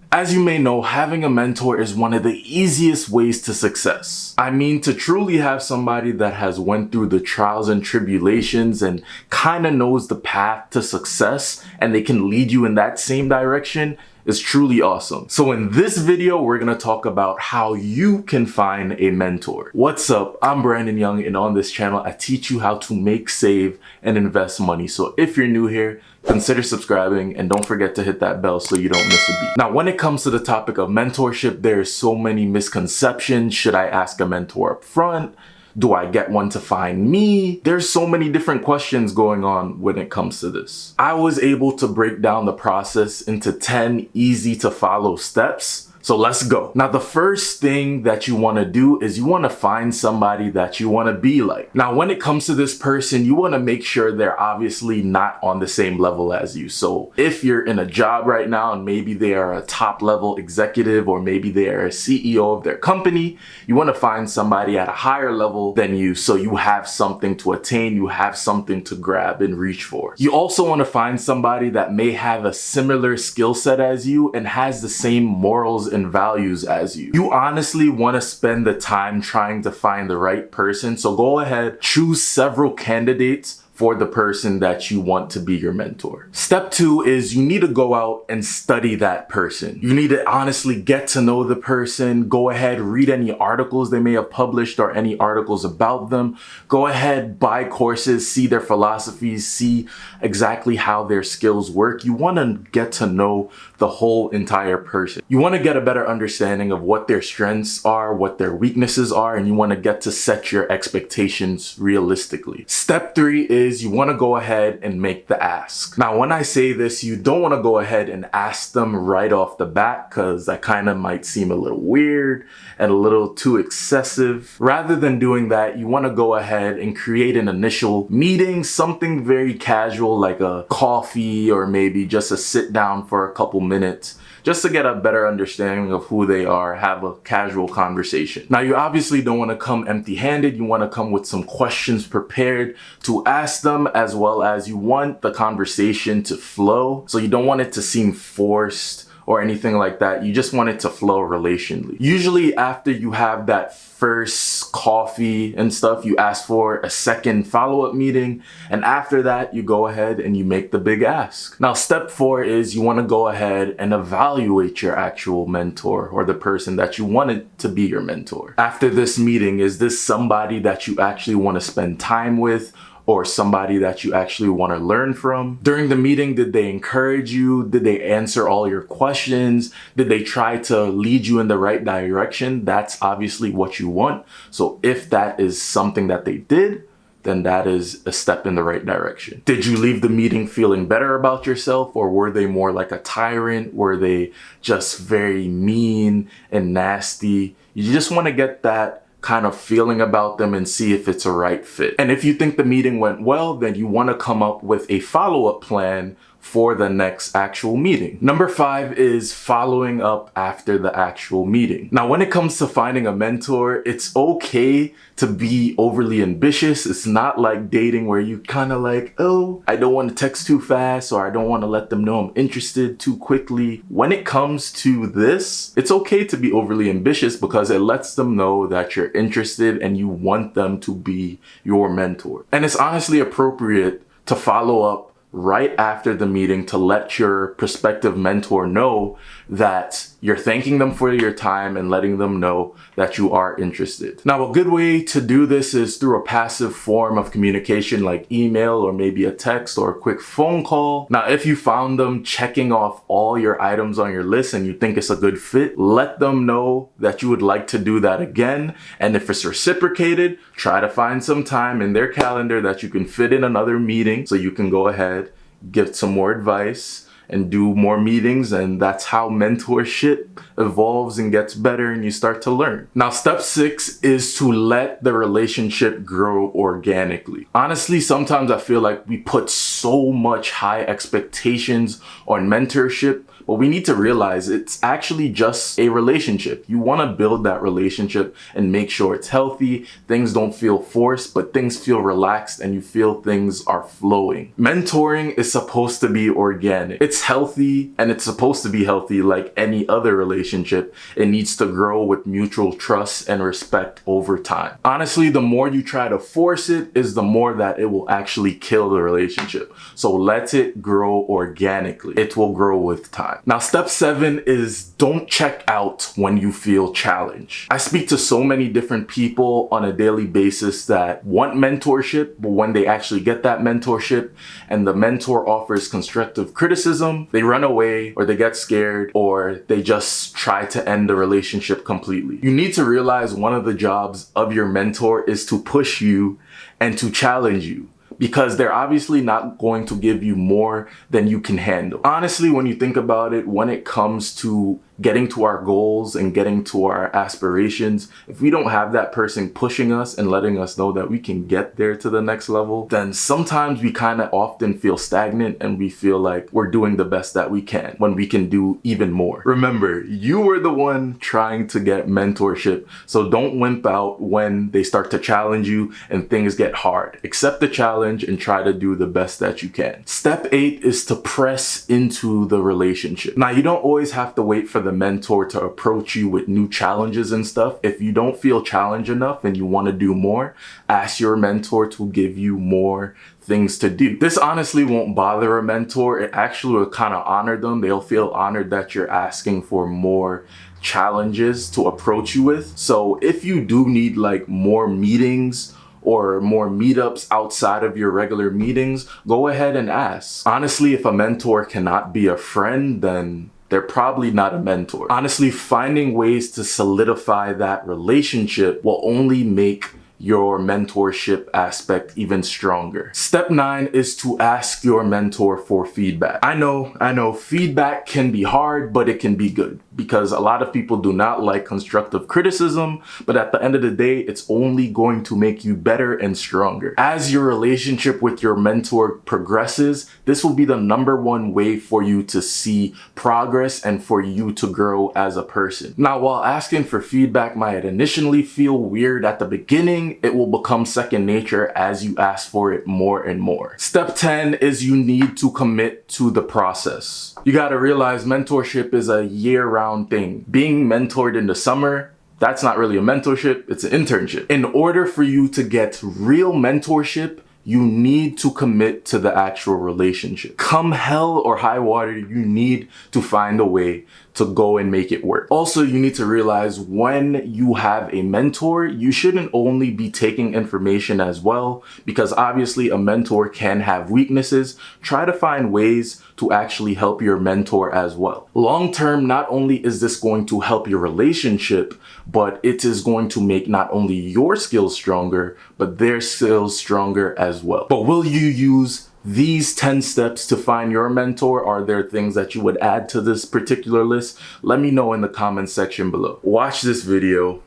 As you may know, having a mentor is one of the easiest ways to success. I mean, to truly have somebody that has went through the trials and tribulations and kind of knows the path to success and they can lead you in that same direction is truly awesome. So in this video, we're gonna talk about how you can find a mentor. What's up? I'm Brandon Young, and on this channel, I teach you how to make, save, and invest money. So if you're new here, consider subscribing and don't forget to hit that bell so you don't miss a beat. Now, when it comes to the topic of mentorship, there's so many misconceptions. Should I ask a mentor up front? Do I get one to find me? There's so many different questions going on when it comes to this. I was able to break down the process into 10 easy to follow steps. So let's go. Now, the first thing that you want to do is you want to find somebody that you want to be like. Now, when it comes to this person, you want to make sure they're obviously not on the same level as you. So if you're in a job right now and maybe they are a top level executive or maybe they are a CEO of their company, you want to find somebody at a higher level than you so you have something to attain, you have something to grab and reach for. You also want to find somebody that may have a similar skill set as you and has the same morals and values as you. You honestly want to spend the time trying to find the right person, so go ahead, choose several candidates for the person that you want to be your mentor. Step 2 is you need to go out and study that person. You need to honestly get to know the person. Go ahead, read any articles they may have published or any articles about them. Go ahead, buy courses, see their philosophies, see exactly how their skills work. You want to get to know the whole entire person. You want to get a better understanding of what their strengths are, what their weaknesses are, and you want to get to set your expectations realistically. Step 3 is you want to go ahead and make the ask. Now, when I say this, you don't want to go ahead and ask them right off the bat because that kind of might seem a little weird and a little too excessive. Rather than doing that, you want to go ahead and create an initial meeting, something very casual like a coffee or maybe just a sit down for a couple minutes, just to get a better understanding of who they are, have a casual conversation. Now, you obviously don't want to come empty-handed. You want to come with some questions prepared to ask them, as well as you want the conversation to flow. So you don't want it to seem forced or anything like that. You just want it to flow relationally. Usually after you have that first coffee and stuff, you ask for a second follow-up meeting. And after that, you go ahead and you make the big ask. Now, step 4 is you want to go ahead and evaluate your actual mentor or the person that you wanted to be your mentor. After this meeting, is this somebody that you actually want to spend time with? Or somebody that you actually want to learn from? During the meeting, did they encourage you? Did they answer all your questions? Did they try to lead you in the right direction? That's obviously what you want. So if that is something that they did, then that is a step in the right direction. Did you leave the meeting feeling better about yourself, or were they more like a tyrant? Were they just very mean and nasty? You just want to get that kind of feeling about them and see if it's a right fit. And if you think the meeting went well, then you want to come up with a follow-up plan for the next actual meeting. Number 5 is following up after the actual meeting. Now, when it comes to finding a mentor, it's okay to be overly ambitious. It's not like dating where you kind of like, oh, I don't want to text too fast, or I don't want to let them know I'm interested too quickly. When it comes to this, it's okay to be overly ambitious because it lets them know that you're interested and you want them to be your mentor. And it's honestly appropriate to follow up right after the meeting to let your prospective mentor know that you're thanking them for your time and letting them know that you are interested. Now, a good way to do this is through a passive form of communication like email or maybe a text or a quick phone call. Now, if you found them checking off all your items on your list and you think it's a good fit, let them know that you would like to do that again. And if it's reciprocated, try to find some time in their calendar that you can fit in another meeting so you can go ahead, get some more advice, and do more meetings, and that's how mentorship evolves and gets better and you start to learn. Now, step 6 is to let the relationship grow organically. Honestly, sometimes I feel like we put so so much high expectations on mentorship, but we need to realize it's actually just a relationship. You want to build that relationship and make sure it's healthy. Things don't feel forced, but things feel relaxed and you feel things are flowing. Mentoring is supposed to be organic. It's healthy and it's supposed to be healthy like any other relationship. It needs to grow with mutual trust and respect over time. Honestly, the more you try to force it is the more that it will actually kill the relationship. So let it grow organically. It will grow with time. Now, step 7 is don't check out when you feel challenged. I speak to so many different people on a daily basis that want mentorship, but when they actually get that mentorship and the mentor offers constructive criticism, they run away or they get scared or they just try to end the relationship completely. You need to realize one of the jobs of your mentor is to push you and to challenge you, because they're obviously not going to give you more than you can handle. Honestly, when you think about it, when it comes to getting to our goals and getting to our aspirations, if we don't have that person pushing us and letting us know that we can get there to the next level, then sometimes we kind of often feel stagnant and we feel like we're doing the best that we can when we can do even more. Remember, you were the one trying to get mentorship, so don't wimp out when they start to challenge you and things get hard. Accept the challenge and try to do the best that you can. Step 8 is to press into the relationship. Now, you don't always have to wait for the mentor to approach you with new challenges and stuff. If you don't feel challenged enough and you want to do more, ask your mentor to give you more things to do. This honestly won't bother a mentor. It actually will kind of honor them. They'll feel honored that you're asking for more challenges to approach you with. So if you do need like more meetings or more meetups outside of your regular meetings, go ahead and ask. Honestly, if a mentor cannot be a friend, then they're probably not a mentor. Honestly, finding ways to solidify that relationship will only make your mentorship aspect even stronger. Step 9 is to ask your mentor for feedback. I know feedback can be hard, but it can be good because a lot of people do not like constructive criticism, but at the end of the day, it's only going to make you better and stronger. As your relationship with your mentor progresses, this will be the #1 way for you to see progress and for you to grow as a person. Now, while asking for feedback might initially feel weird at the beginning, it will become second nature as you ask for it more and more. Step 10 is you need to commit to the process. You gotta realize mentorship is a year-round thing. Being mentored in the summer, that's not really a mentorship, it's an internship. In order for you to get real mentorship, you need to commit to the actual relationship. Come hell or high water, you need to find a way to go and make it work. Also, you need to realize when you have a mentor, you shouldn't only be taking information as well, because obviously a mentor can have weaknesses. Try to find ways to actually help your mentor as well. Long term, not only is this going to help your relationship, but it is going to make not only your skills stronger, but their skills stronger as well. But will you use these 10 steps to find your mentor? Are there things that you would add to this particular list? Let me know in the comment section below. Watch this video,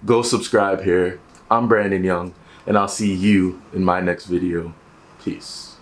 go subscribe here. I'm Brandon Young, and I'll see you in my next video. Peace.